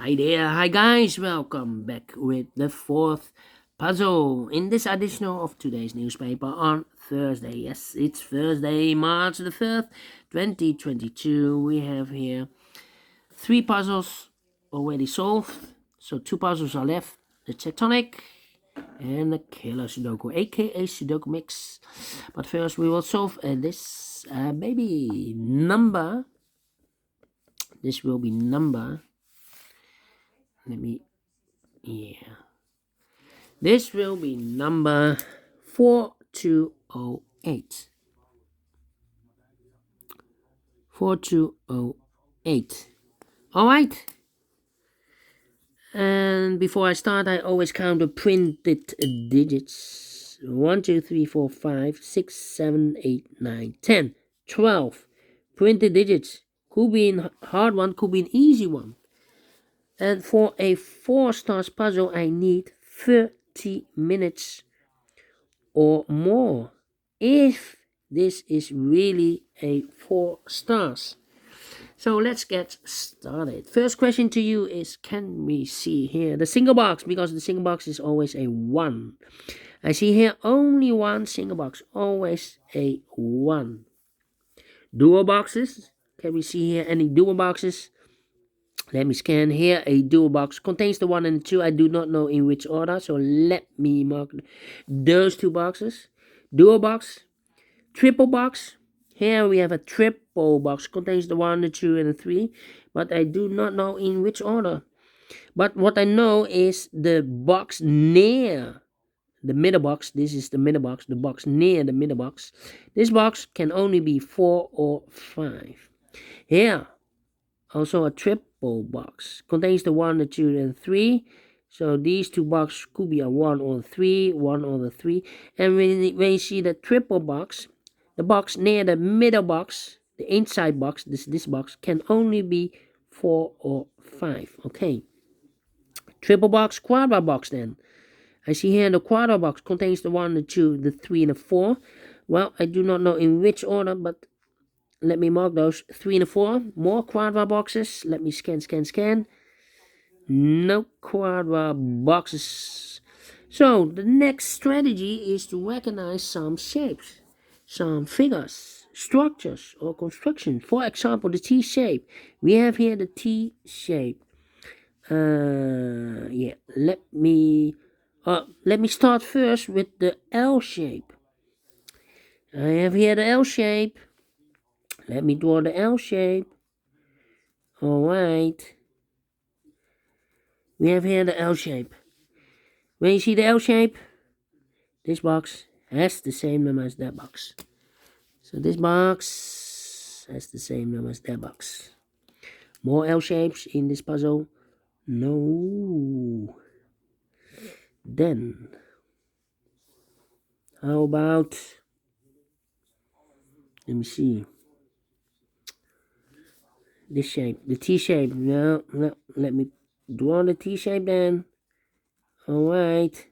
Hi there, hi guys, welcome back with the fourth puzzle in this edition of today's newspaper on Thursday. Yes, it's Thursday, March the 3rd, 2022. We have here three puzzles already solved, so two puzzles are left, the Tectonic and the Killer Sudoku, a.k.a. Sudoku mix. But first we will solve this baby number. This will be number, this will be number 4208. 4208. Alright. And before I start, I always count the printed digits. 1, 2, 3, 4, 5, 6, 7, 8, 9, 10, 12. Printed digits. Could be a hard one, could be an easy one. And for a 4 stars puzzle, I need 30 minutes or more if this is really a 4 stars. So let's get started. First question to you is, can we see here the single box? Because the single box is always a 1. I see here only one single box, always a 1. Dual boxes. Can we see here any dual boxes? Let me scan here. A dual box contains the 1 and the 2. I do not know in which order, so let me mark those two boxes. Dual box, triple box. Here we have a triple box, contains the 1, the 2, and the 3, but I do not know in which order. But what I know is the box near the middle box. This is the middle box, the box near the middle box. This box can only be 4 or 5. Here, also a triple box, contains the 1, the 2, and 3. So these two boxes could be a 1 or 3, 1 or the 3. And when you see the triple box, the box near the middle box, the inside box, this box, can only be 4 or 5. Okay. Triple box, quadra box then. I see here the quadra box contains the 1, the 2, the 3, and the 4. Well, I do not know in which order, but let me mark those 3 and 4. More quadra boxes. Let me scan. No quadra boxes. So the next strategy is to recognize some shapes, some figures, structures, or construction. For example, the T shape. We have here the T shape. Let me start first with the L shape. I have here the L shape. Let me draw the L shape. Alright. We have here the L shape. When you see the L shape, this box has the same number as that box. So this box has the same number as that box. More L shapes in this puzzle? No. Then, how about, let me see, this shape, the T shape. No, let me draw the T shape then. Alright.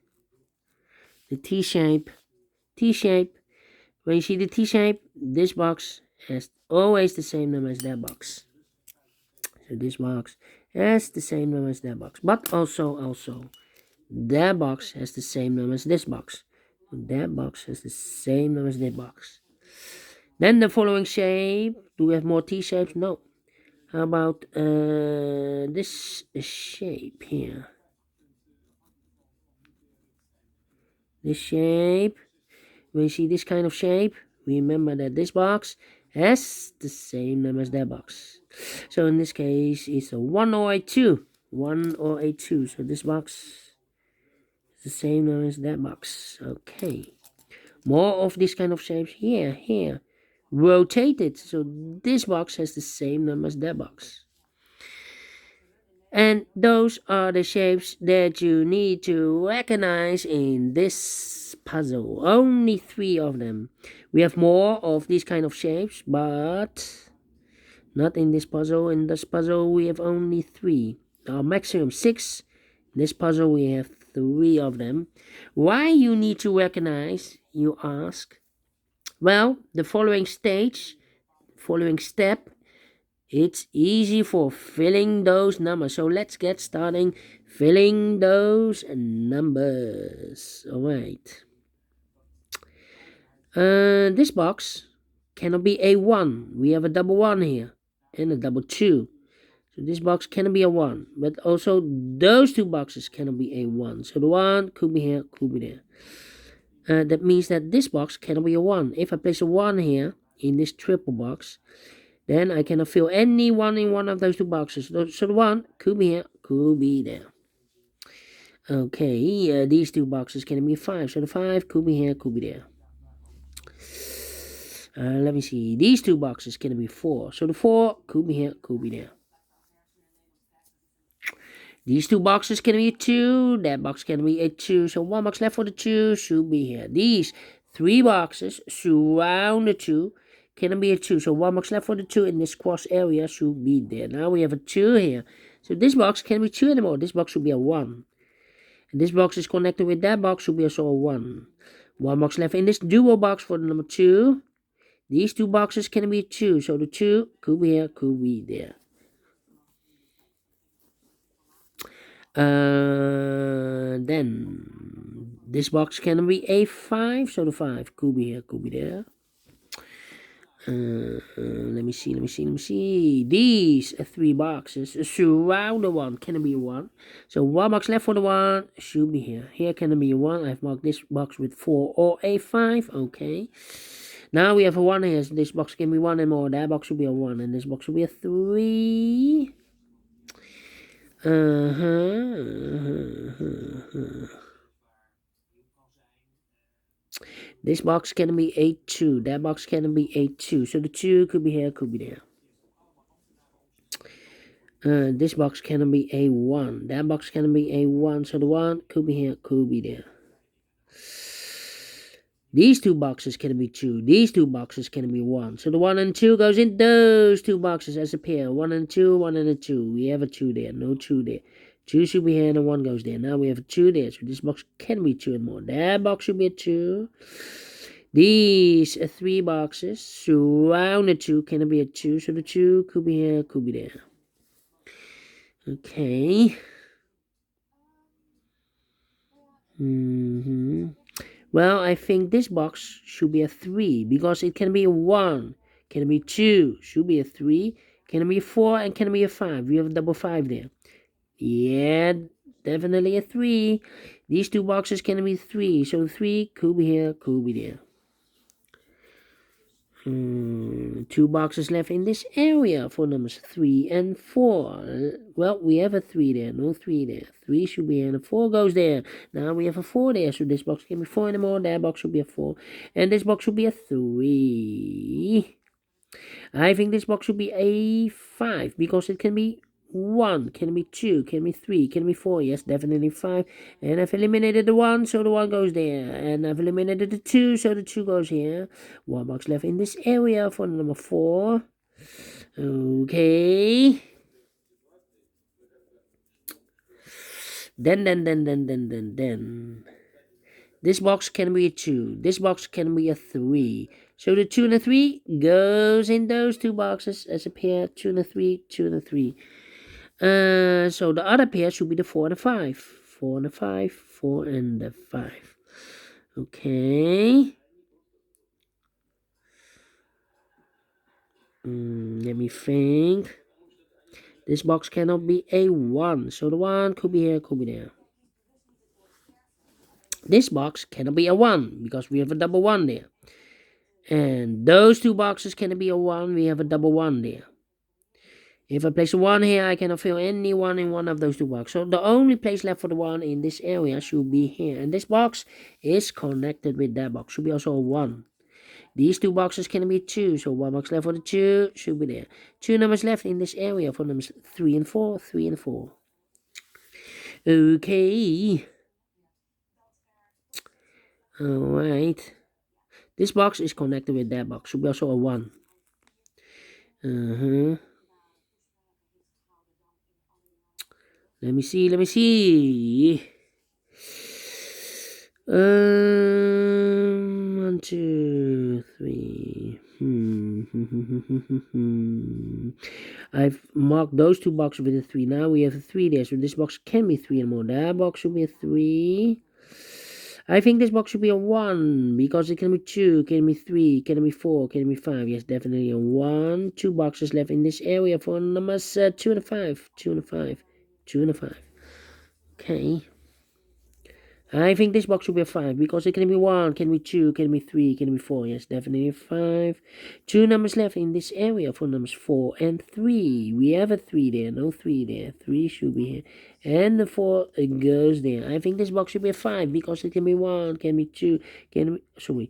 The T shape. When you see the T shape, this box has always the same number as that box. So this box has the same number as that box. But also, that box has the same number as this box. That box has the same number as that box. Then the following shape. Do we have more T shapes? No. How about this shape here? This shape. When you see this kind of shape, remember that this box has the same number as that box. So in this case, it's a 1 or a 2. 1 or a 2. So this box is the same number as that box. Okay. More of this kind of shapes here. Rotated. So this box has the same number as that box. And those are the shapes that you need to recognize in this puzzle. Only 3 of them. We have more of these kind of shapes, but not in this puzzle. In this puzzle, we have only 3. Our maximum 6. In this puzzle, we have 3 of them. Why you need to recognize, you ask? Well, the following step It's easy for filling those numbers. So let's get starting filling those numbers. All right. This box cannot be a 1. We have a double 1 here and a double 2. So this box cannot be a 1. But also those two boxes cannot be a 1. So the 1 could be here, could be there. That means that this box cannot be a 1. If I place a 1 here in this triple box, then I cannot fill any 1 in one of those two boxes. So the 1 could be here, could be there. Okay, these two boxes can be 5. So the 5 could be here, could be there. Let me see. These two boxes can be 4. So the 4 could be here, could be there. These two boxes can be a 2. That box can be a 2. So one box left for the 2 should be here. These 3 boxes surround the 2 can be a 2. So one box left for the 2 in this cross area should be there. Now we have a 2 here. So this box can be 2 anymore. This box should be a 1. And this box is connected with that box should be also a 1. One box left in this dual box for the number 2. These two boxes can be 2. So the 2 could be here, could be there. Then this box can be a 5, so the 5 could be here, could be there. Let me see. These 3 boxes surround the 1, can be 1. So one box left for the 1 should be here. Here can be a 1. I've marked this box with 4 or a 5. Okay. Now we have a 1 here. So this box can be 1 and more. That box should be a 1, and this box should be a 3. This box can be a 2. That box can be a 2. So the 2 could be here, could be there. This box can be a 1. That box can be a 1. So the 1 could be here, could be there. These two boxes can be 2. These two boxes can be 1. So the 1 and 2 goes in those two boxes as a pair. 1 and 2, 1 and a 2. We have a 2 there, no 2 there. 2 should be here and a 1 goes there. Now we have a 2 there. So this box can be 2 and more. That box should be a 2. These 3 boxes surround the 2 can be a 2. So the 2 could be here, could be there. Okay. Well, I think this box should be a 3 because it can be a 1, can be 2, should be a 3, can be a 4, and can be a 5. We have a double 5 there. Yeah, definitely a 3. These two boxes can be 3, so 3 could be here, could be there. 2 boxes left in this area for numbers 3 and 4. Well, we have a 3 there, no 3 there. 3 should be here, and a 4 goes there. Now we have a 4 there, so this box can be 4 anymore. That box should be a 4, and this box should be a 3. I think this box should be a 5 because it can be 1, can be 2, can be 3, can be 4. Yes, definitely 5. And I've eliminated the 1, so the 1 goes there. And I've eliminated the 2, so the 2 goes here. 1 box left in this area for number 4. Okay. Then. This box can be a 2. This box can be a 3. So the 2 and the 3 goes in those two boxes as a pair. 2 and a 3, 2 and a 3. So the other pair should be the 4 and the 5. 4 and the 5, 4 and the 5. Okay. Let me think. This box cannot be a 1. So the 1 could be here, could be there. This box cannot be a 1 because we have a double 1 there. And those two boxes cannot be a 1. We have a double 1 there. If I place a 1 here, I cannot fill any 1 in one of those two boxes. So the only place left for the 1 in this area should be here. And this box is connected with that box. Should be also a 1. These two boxes can be 2. So 1 box left for the 2 should be there. 2 numbers left in this area for numbers 3 and 4. 3 and 4. Okay. Alright. This box is connected with that box. Should be also a 1. Let me see. 1, 2, 3. I've marked those two boxes with a 3. Now we have a 3 there, so this box can be 3 and more. That box should be a 3. I think this box should be a 1, because it can be 2, can be 3, can be 4, can be 5. Yes, definitely a 1. 2 boxes left in this area for numbers 2 and a 5. 2 and a 5. 2 and a 5. Okay. I think this box should be a 5, because it can be 1, can be 2, can be 3, can be 4. Yes, definitely a 5. 2 numbers left in this area for numbers 4 and 3. We have a 3 there, no 3 there. 3 should be here. And the 4 goes there. I think this box should be a 5, because it can be 1, can be 2, can be... Sorry.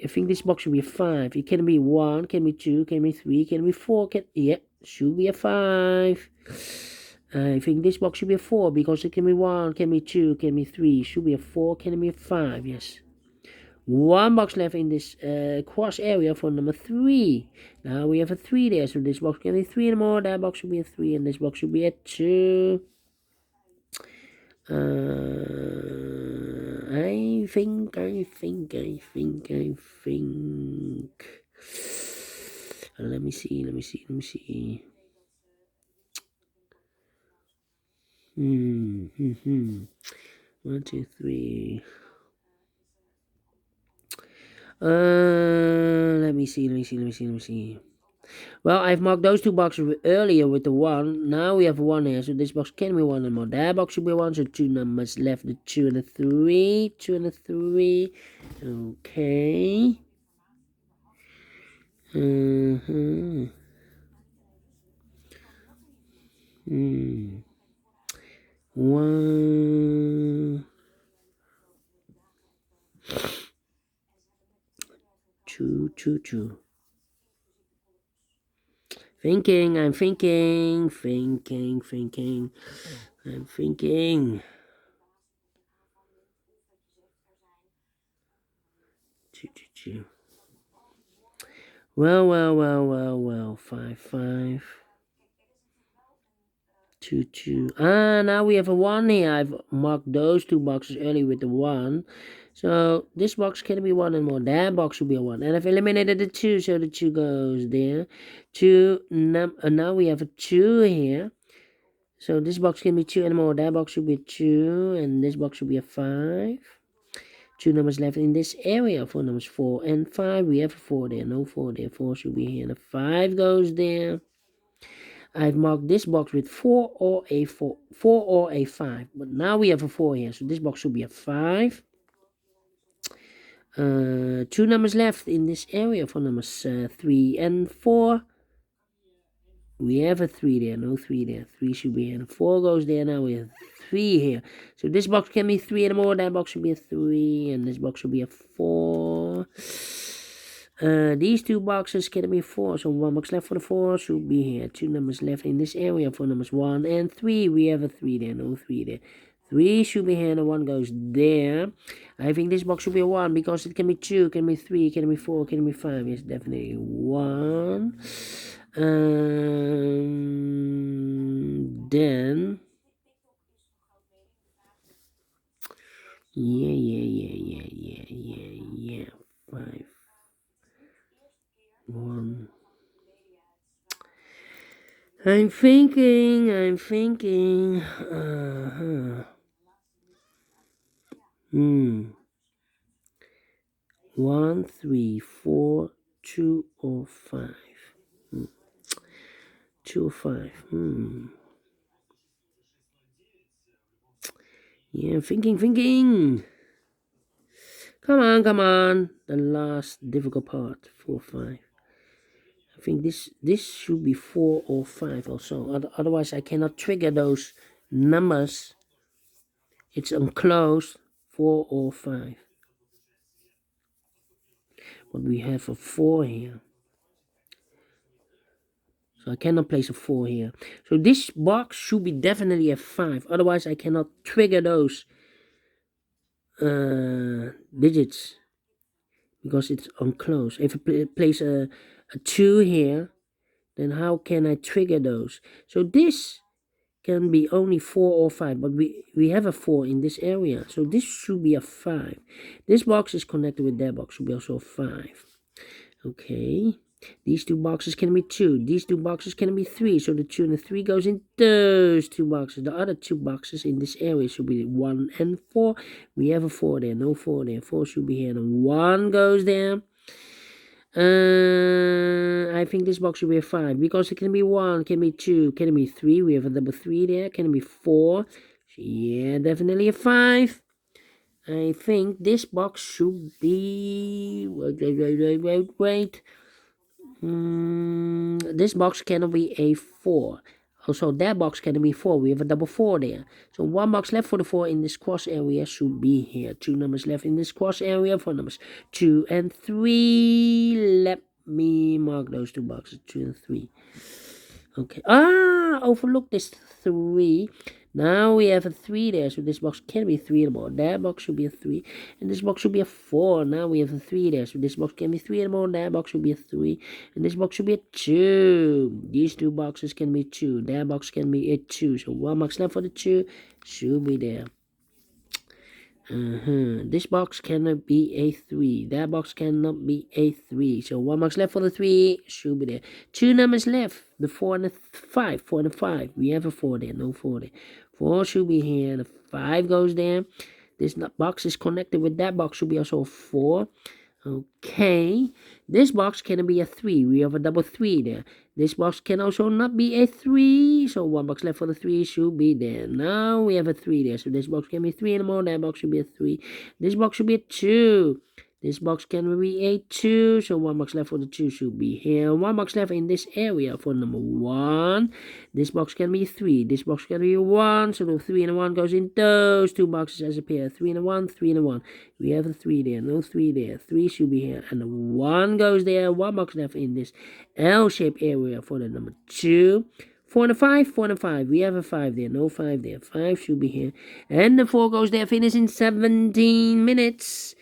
I think this box should be a 5. It can be 1, can be 2, can be 3, can be 4, can... Yeah, should be a 5. I think this box should be a 4, because it can be 1, can be 2, can be 3, should be a 4, can be a 5, yes. 1 box left in this cross area for number 3. Now we have a 3 there, so this box can be 3 and more, that box should be a 3, and this box should be a 2. I think. Let me see. 1, 2, 3. Let me see. Well, I've marked those two boxes earlier with the 1. Now we have a 1 here, so this box can be 1 and more. That box should be 1, so 2 numbers left, the 2 and the 3. 2 and the 3. Okay. 1, 2, 2, 2. I'm thinking. 2, 2, 2. Well. 5, 5. 2, 2. Now we have a 1 here. I've marked those two boxes earlier with the 1. So this box can be 1 and more. That box should be a 1. And I've eliminated the 2, so the 2 goes there. 2. Now we have a 2 here. So this box can be 2 and more. That box should be a 2. And this box should be a 5. 2 numbers left in this area for numbers 4 and 5. We have a 4 there. No 4 there. 4 should be here. And a 5 goes there. I've marked this box with 4 or a 4 or a 5. But now we have a 4 here. So this box should be a 5. 2 numbers left in this area for numbers 3 and 4. We have a 3 there. No 3 there. 3 should be here. And 4 goes there. Now we have 3 here. So this box can be 3 and more. That box should be a 3. And this box should be a 4. These two boxes can be 4. So 1 box left for the 4 should be here. 2 numbers left in this area for numbers 1 and 3. We have a 3 there. No 3 there. 3 should be here and the 1 goes there. I think this box should be a 1 because it can be 2, can be 3, can be 4, can be 5. Yes, definitely 1. Then... Yeah. 5. 1. I'm thinking. 1, 3, 4, 2 or 5. 2 or 5. Yeah, thinking. Come on. The last difficult part. 4, 5. I think this should be 4 or 5 also. Otherwise, I cannot trigger those numbers. It's unclosed. 4 or 5. But we have a 4 here. So I cannot place a 4 here. So this box should be definitely a 5. Otherwise, I cannot trigger those digits. Because it's unclosed. If I place a 2 here, then how can I trigger those? So this can be only 4 or 5, but we have a 4 in this area, so this should be a 5. This box is connected with that box, should be also a 5. Okay, these two boxes can be 2, these two boxes can be 3, so the 2 and the 3 goes in those two boxes. The other two boxes in this area should be 1 and 4. We have a 4 there, no 4 there, 4 should be here, and 1 goes there. I think this box should be a 5, because it can be 1, can be 2, can be 3. We have a double 3 there, can be 4. Yeah, definitely a 5. I think this box should be... Wait. This box cannot be a 4. Also, that box can be 4. We have a double 4 there. So 1 box left for the 4 in this cross area should be here. 2 numbers left in this cross area for numbers 2 and 3. Let me mark those 2 boxes, 2 and 3. Okay. Overlook this 3. Now we have a 3 there, so this box can be 3 anymore. That box should be a 3, and this box should be a 4. Now we have a 3 there, so this box can be 3 anymore. That box should be a 3, and this box should be a 2. These 2 boxes can be 2. That box can be a 2. So 1 box left for the 2 should be there. This box cannot be a 3. That box cannot be a 3. So 1 box left for the 3 should be there. 2 numbers left. The 4 and the 5. 4 and the 5. We have a 4 there. No 4 there. 4 should be here. The 5 goes there. This box is connected with that box. Should be also a 4. Okay. This box can be a 3. We have a double 3 there. This box can also not be a 3. So 1 box left for the 3 should be there. Now we have a 3 there. So this box can be 3 anymore. That box should be a 3. This box should be a 2. This box can be a 2. So 1 box left for the 2 should be here. 1 box left in this area for number 1. This box can be 3. This box can be 1. So the 3 and the 1 goes in those 2 boxes as a pair. 3 and a 1, 3 and a 1. We have a 3 there. No 3 there. 3 should be here. And the 1 goes there. 1 box left in this L-shaped area for the number 2. 4 and a 5, 4 and a 5. We have a 5 there. No 5 there. 5 should be here. And the 4 goes there. Finish in 17 minutes.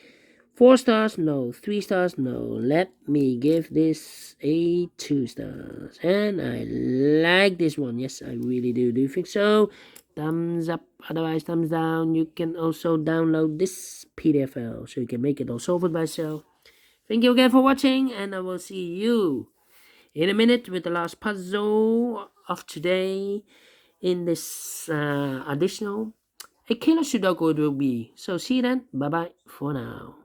4 stars, no. 3 stars, no. Let me give this a 2 stars. And I like this one. Yes, I really do. Do you think so? Thumbs up, otherwise thumbs down. You can also download this PDF file so you can make it all solve it by yourself. Thank you again for watching, and I will see you in a minute with the last puzzle of today in this additional a killer Sudoku it will be. So see you then. Bye bye for now.